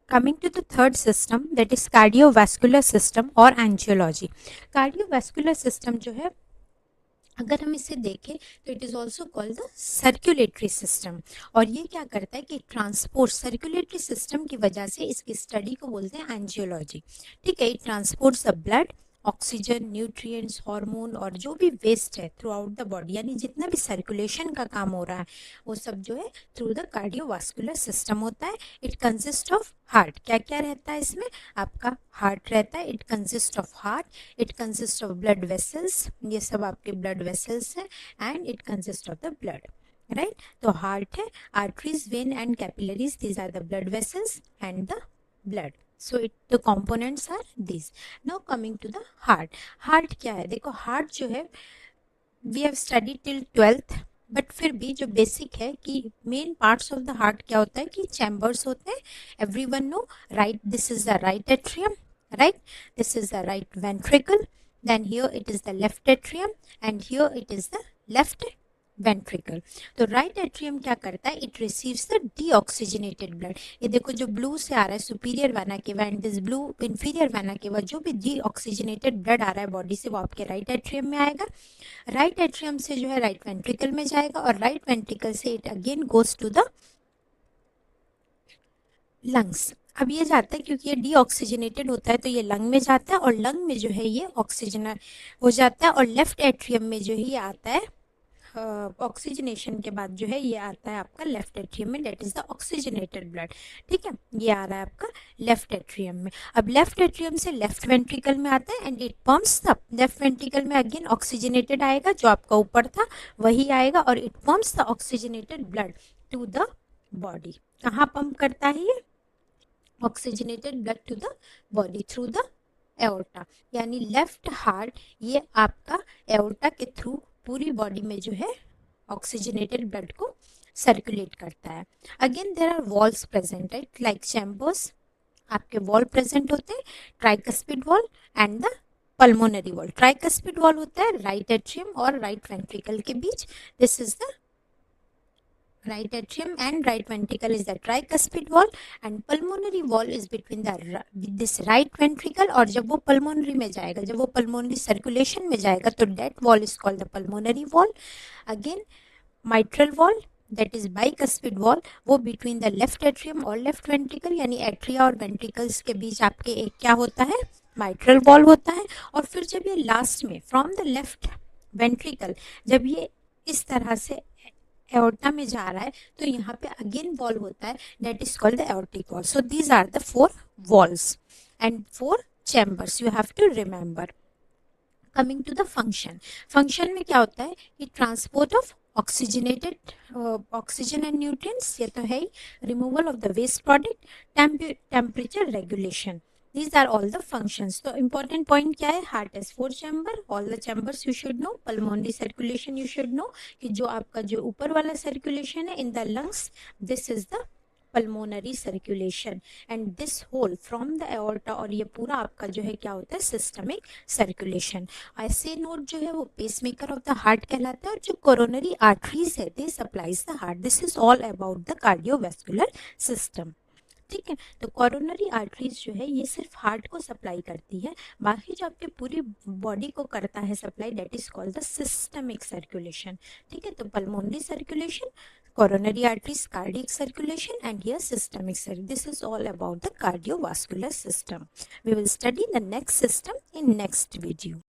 coming to the third system, that is cardiovascular system और angiology. Cardiovascular system जो है, अगर हम इसे देखें तो it is also called the circulatory system, और ये क्या करता है कि ट्रांसपोर्ट सर्कुलेटरी सिस्टम की वजह से इसकी स्टडी को बोलते हैं एंजियोलॉजी. ठीक है, it transports the blood, oxygen, nutrients, hormone और जो भी वेस्ट है थ्रू आउट द बॉडी, यानी जितना भी सर्कुलेशन का काम हो रहा है वो सब जो है थ्रू द कार्डियोवास्कुलर सिस्टम होता है. It consist of heart. क्या क्या रहता है इसमें? आपका हार्ट रहता है. It consist of heart, it consist of blood vessels, ये सब आपके ब्लड वेसल्स हैं, and it consist of the blood, right. तो हार्ट है, arteries, vein and capillaries, these are the blood vessels and the blood. So the components are these. Now coming to the heart. Heart क्या है? देखो heart जो है we have studied till 12th, but फिर भी जो basic है कि main parts of the heart क्या होता है कि चैम्बर्स होते हैं. Everyone know, right. This is the right atrium, right. This is the right ventricle, then here it is the left atrium, and here it is the left ventricle. तो right atrium क्या करता है? It receives the deoxygenated blood. ये देखो जो blue से आ रहा है superior vena cava, and this blue inferior vena cava, जो भी डीऑक्सीजनेटेड ब्लड आ रहा है बॉडी से वो आपके राइट एट्रियम में आएगा. राइट एट्रियम से जो है राइट वेंट्रिकल में जाएगा, और राइट वेंट्रिकल से it again goes to the lungs. अब ये जाता है क्योंकि ये डीऑक्सीजनेटेड होता है तो ये लंग में जाता है, और लंग में जो है ये ऑक्सीजन हो जाता है, और लेफ्ट एट्रियम में जो है ये आता है ऑक्सीजनेशन के बाद जो है ये आता है आपका लेफ्ट एट्रियम में, that is the oxygenated blood. ठीक है, ये आ रहा है आपका लेफ्ट एट्रियम में. अब लेफ्ट एट्रियम से लेफ्ट वेंट्रिकल में आता है, and it pumps the left ventricle में अगेन ऑक्सीजनेटेड आएगा, जो आपका ऊपर था वही आएगा, और it pumps the oxygenated blood to the body. कहाँ पंप करता है ये oxygenated blood to the body? Through the aorta. यानी लेफ्ट हार्ट ये आपका एओर्टा के थ्रू पूरी बॉडी में जो है ऑक्सीजनेटेड ब्लड को सर्कुलेट करता है. Again there are valves present, right, like chambers. आपके वॉल प्रेजेंट होते हैं, tricuspid valve and the pulmonary valve. Tricuspid valve होता है राइट एट्रियम और राइट वेंट्रिकल के बीच. This is the right atrium, and right ventricle is the tricuspid wall, and pulmonary wall is between the this right ventricle. और जब वो pulmonary में जाएगा, जब वो pulmonary circulation में जाएगा, तो that wall is called the pulmonary wall. Again mitral wall, that is bicuspid wall, वो between the left atrium और left ventricle, यानी atria और ventricles के बीच आपके एक क्या होता है? mitral wall होता है. और फिर जब ये लास्ट में from the left ventricle जब ये इस तरह से एओर्टा में जा रहा है तो यहाँ पे अगेन वॉल होता है, that is called the aortic valve. So these are the 4 valves and 4 chambers, you have to remember. Coming to the function. Function में क्या होता है कि transport of oxygenated oxygen and nutrients, ये तो है ही. Removal of the waste product, temperature regulation. These are all the functions. तो important point क्या है? Heart has 4 chamber. All the chambers you should know. Pulmonary circulation you should know कि जो आपका जो ऊपर वाला circulation है in the lungs, this is the pulmonary circulation, and this whole from the aorta, और ये पूरा आपका जो है क्या होता है? systemic circulation. ऐसे नोट जो है वो pacemaker of the heart कहलाता है, और जो coronary arteries है they supplies the heart. This is all about the cardiovascular system. ठीक है, तो कोरोनरी आर्टरीज जो है ये सिर्फ हार्ट को सप्लाई करती है, बाकी जो आपके पूरी बॉडी को करता है supply, that is called the systemic circulation. ठीक है, तो pulmonary circulation, coronary arteries, cardiac circulation, and here systemic circulation. This is all about the cardiovascular system. We will study the next system in next video.